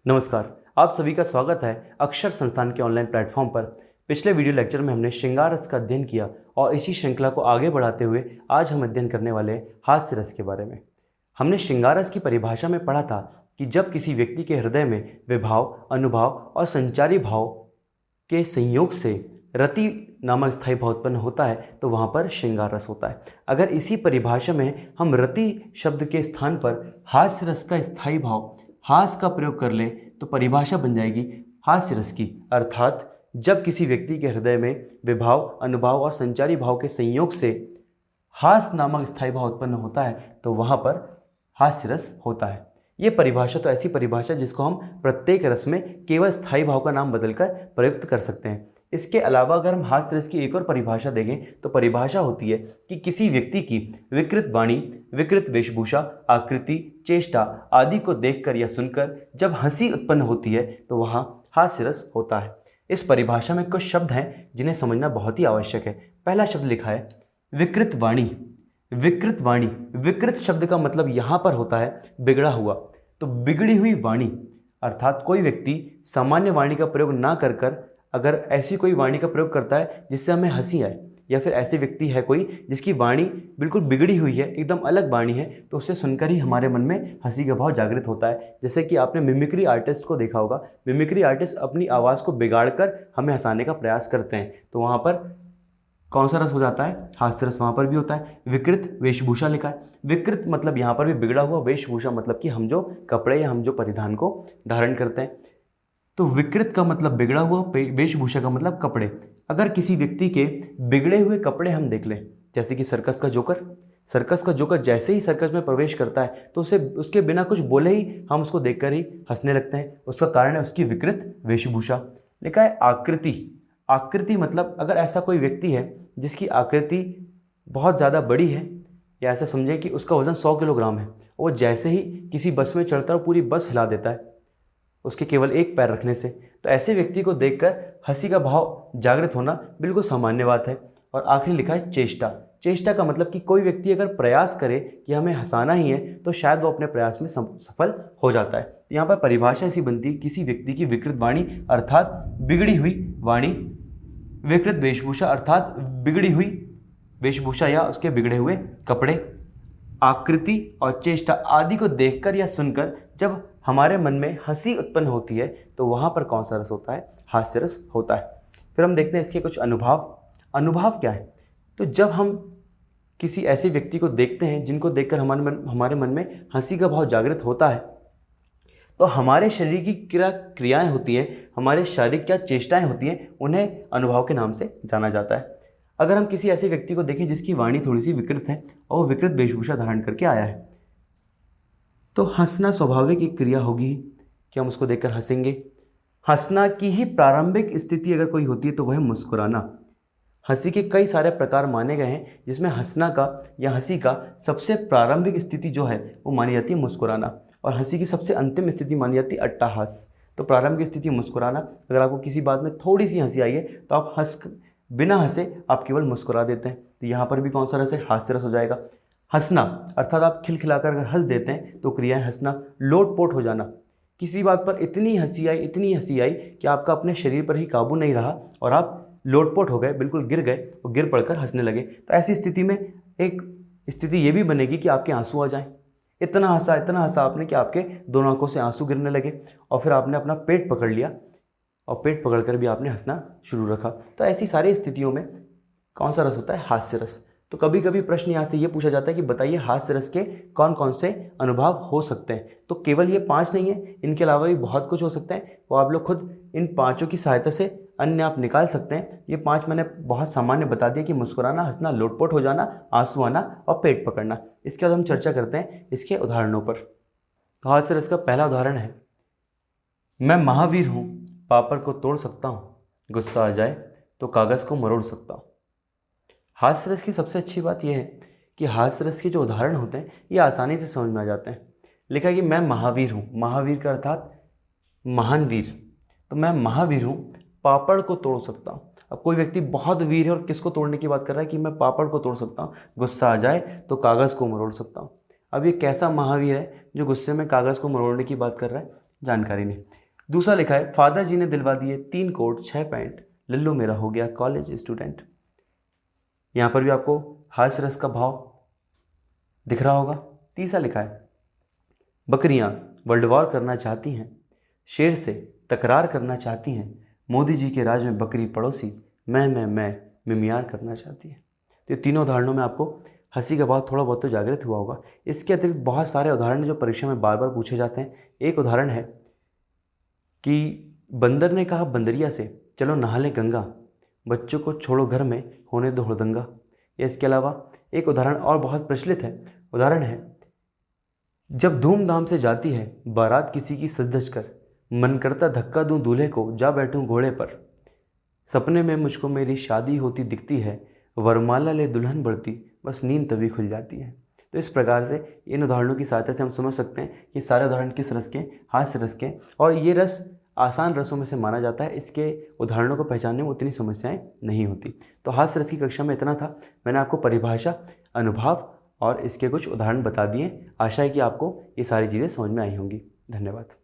नमस्कार, आप सभी का स्वागत है अक्षर संस्थान के ऑनलाइन प्लेटफॉर्म पर। पिछले वीडियो लेक्चर में हमने श्रृंगार रस का अध्ययन किया और इसी श्रृंखला को आगे बढ़ाते हुए आज हम अध्ययन करने वाले हैं हास्य रस के बारे में। हमने श्रृंगार रस की परिभाषा में पढ़ा था कि जब किसी व्यक्ति के हृदय में विभाव, अनुभाव और संचारी भाव के संयोग से रति नामक स्थायी भाव उत्पन्न होता है तो वहाँ पर श्रृंगार रस होता है। अगर इसी परिभाषा में हम रति शब्द के स्थान पर हास्य रस का स्थायी भाव हास का प्रयोग कर लें तो परिभाषा बन जाएगी हास्य रस की, अर्थात जब किसी व्यक्ति के हृदय में विभाव, अनुभाव और संचारी भाव के संयोग से हास नामक स्थायी भाव उत्पन्न होता है तो वहाँ पर हास्य रस होता है। ये परिभाषा तो ऐसी परिभाषा जिसको हम प्रत्येक रस में केवल स्थायी भाव का नाम बदलकर प्रयुक्त कर सकते हैं। इसके अलावा अगर हम हास्य रस की एक और परिभाषा देखें तो परिभाषा होती है कि किसी व्यक्ति की विकृत वाणी, विकृत वेशभूषा, आकृति, चेष्टा आदि को देखकर या सुनकर जब हंसी उत्पन्न होती है तो वहाँ हास्य रस होता है। इस परिभाषा में कुछ शब्द हैं जिन्हें समझना बहुत ही आवश्यक है। पहला शब्द लिखा है विकृत वाणी। विकृत वाणी, विकृत शब्द का मतलब यहाँ पर होता है बिगड़ा हुआ। तो बिगड़ी हुई वाणी अर्थात कोई व्यक्ति सामान्य वाणी का प्रयोग ना कर कर अगर ऐसी कोई वाणी का प्रयोग करता है जिससे हमें हंसी आए, या फिर ऐसे व्यक्ति है कोई जिसकी वाणी बिल्कुल बिगड़ी हुई है, एकदम अलग वाणी है, तो उससे सुनकर ही हमारे मन में हंसी का भाव जागृत होता है। जैसे कि आपने मिमिक्री आर्टिस्ट को देखा होगा, मिमिक्री आर्टिस्ट अपनी आवाज़ को बिगाड़कर हमें हंसाने का प्रयास करते हैं, तो वहाँ पर कौन सा रस हो जाता है? हास्य रस वहाँ पर भी होता है। विकृत वेशभूषा लिखा है। विकृत मतलब यहाँ पर भी बिगड़ा हुआ, वेशभूषा मतलब कि हम जो कपड़े या हम जो परिधान को धारण करते हैं। तो विकृत का मतलब बिगड़ा हुआ, वेशभूषा का मतलब कपड़े। अगर किसी व्यक्ति के बिगड़े हुए कपड़े हम देख लें, जैसे कि सर्कस का जोकर जैसे ही सर्कस में प्रवेश करता है तो उसे उसके बिना कुछ बोले ही हम उसको देखकर ही हंसने लगते हैं। उसका कारण है उसकी विकृत वेशभूषा। लिखा है आकृति। आकृति मतलब अगर ऐसा कोई व्यक्ति है जिसकी आकृति बहुत ज़्यादा बड़ी है, या ऐसा समझें कि उसका वज़न 100 किलोग्राम है, वो जैसे ही किसी बस में चढ़ता है पूरी बस हिला देता है उसके केवल एक पैर रखने से, तो ऐसे व्यक्ति को देखकर हंसी का भाव जागृत होना बिल्कुल सामान्य बात है। और आखिरी लिखा है चेष्टा। चेष्टा का मतलब कि कोई व्यक्ति अगर प्रयास करे कि हमें हंसाना ही है तो शायद वो अपने प्रयास में सफल हो जाता है। यहाँ पर परिभाषा ऐसी बनती है किसी व्यक्ति की विकृत वाणी अर्थात बिगड़ी हुई वाणी, विकृत वेशभूषा अर्थात बिगड़ी हुई वेशभूषा या उसके बिगड़े हुए कपड़े, आकृति और चेष्टा आदि को देखकर या सुनकर जब हमारे मन में हंसी उत्पन्न होती है तो वहाँ पर कौन सा रस होता है? हास्य रस होता है। फिर हम देखते हैं इसके कुछ अनुभव। अनुभव क्या है? तो जब हम किसी ऐसे व्यक्ति को देखते हैं जिनको देखकर हमारे मन में हंसी का भाव जागृत होता है तो हमारे शरीर की क्रियाएं होती हैं, हमारे शारीरिक क्या चेष्टाएं होती हैं, उन्हें अनुभव के नाम से जाना जाता है। अगर हम किसी ऐसे व्यक्ति को देखें जिसकी वाणी थोड़ी सी विकृत है और वो विकृत वेशभूषा धारण करके आया है तो हंसना स्वाभाविक एक क्रिया होगी कि हम उसको देखकर हंसेंगे। हंसना की ही प्रारंभिक स्थिति अगर कोई होती है तो वह मुस्कुराना। हंसी के कई सारे प्रकार माने गए हैं जिसमें हंसना का या हंसी का सबसे प्रारंभिक स्थिति जो है वो मानी जाती है मुस्कुराना, और हंसी की सबसे अंतिम स्थिति मानी जाती है अट्टहास। तो प्रारंभिक स्थिति मुस्कुराना। अगर आपको किसी बात में थोड़ी सी हंसी आई है तो आप बिना हंसे आप केवल मुस्कुरा देते हैं, तो यहाँ पर भी कौन सा रस है? हास्य रस हो जाएगा। हंसना अर्थात आप खिलखिलाकर अगर हंस देते हैं तो क्रिया है हंसना। लोटपोट हो जाना, किसी बात पर इतनी हंसी आई कि आपका अपने शरीर पर ही काबू नहीं रहा और आप लोटपोट हो गए, बिल्कुल गिर गए और गिर पड़कर हंसने लगे। तो ऐसी स्थिति में एक स्थिति ये भी बनेगी कि आपके आंसू आ जाएं। इतना हंसा आपने कि आपके दोनों आंखों से आंसू गिरने लगे और फिर आपने अपना पेट पकड़ लिया और पेट पकड़कर भी आपने हंसना शुरू रखा। तो ऐसी सारी स्थितियों में कौन सा रस होता है? हास्य रस। तो कभी कभी प्रश्न यहाँ से ये पूछा जाता है कि बताइए हास्य रस के कौन कौन से अनुभव हो सकते हैं। तो केवल ये 5 नहीं है, इनके अलावा भी बहुत कुछ हो सकते हैं, वो आप लोग खुद इन 5 की सहायता से अन्य आप निकाल सकते हैं। ये 5 मैंने बहुत सामान्य बता दिया कि मुस्कुराना, हंसना, लोटपोट हो जाना, आंसू आना और पेट पकड़ना। इसके बाद हम चर्चा करते हैं इसके उदाहरणों पर। तो हास्य रस का पहला उदाहरण है, मैं महावीर हूँ, पापड़ को तोड़ सकता हूँ, गुस्सा आ जाए तो कागज़ को मरोड़ सकता हूँ। हास्य रस की सबसे अच्छी बात यह है कि हास्य रस के जो उदाहरण होते हैं ये आसानी से समझ में आ जाते हैं। लिखा है कि मैं महावीर हूँ, महावीर का अर्थात महान वीर। तो मैं महावीर हूँ, पापड़ को तोड़ सकता हूँ। अब कोई व्यक्ति बहुत वीर है और किसको तोड़ने की बात कर रहा है कि मैं पापड़ को तोड़ सकता हूँ, गुस्सा आ जाए तो कागज़ को मरोड़ सकता हूँ। अब ये कैसा महावीर है जो गुस्से में कागज़ को मरोड़ने की बात कर रहा है? जानकारी नहीं। दूसरा लिखा है, फादर जी ने दिलवा दिए 3 कोट 6 पैंट, लल्लू मेरा हो गया कॉलेज स्टूडेंट। यहाँ पर भी आपको हास्य रस का भाव दिख रहा होगा। तीसरा लिखा है, बकरियां वर्ल्ड वॉर करना चाहती हैं, शेर से तकरार करना चाहती हैं, मोदी जी के राज में बकरी पड़ोसी, मैं मिमियार करना चाहती है। तो ये तीनों उदाहरणों में आपको हंसी का भाव थोड़ा बहुत तो जागृत हुआ होगा। इसके अतिरिक्त बहुत सारे उदाहरण हैं जो परीक्षा में बार बार पूछे जाते हैं। एक उदाहरण है कि बंदर ने कहा बंदरिया से, चलो नहा ले गंगा, बच्चों को छोड़ो घर में होने दो हुड़दंगा। या इसके अलावा एक उदाहरण और बहुत प्रचलित है, उदाहरण है, जब धूमधाम से जाती है बारात किसी की सज धज कर, मन करता धक्का दूं दूल्हे को, जा बैठूं घोड़े पर, सपने में मुझको मेरी शादी होती दिखती है, वरमाला ले दुल्हन बढ़ती, बस नींद तभी खुल जाती है। तो इस प्रकार से इन उदाहरणों की सहायता से हम समझ सकते हैं कि सारे उदाहरण किस रस के, हास्य रस के, और ये रस आसान रसों में से माना जाता है। इसके उदाहरणों को पहचानने में उतनी समस्याएं नहीं होती। तो हास्य रस की कक्षा में इतना था। मैंने आपको परिभाषा, अनुभाव और इसके कुछ उदाहरण बता दिए। आशा है कि आपको ये सारी चीज़ें समझ में आई होंगी। धन्यवाद।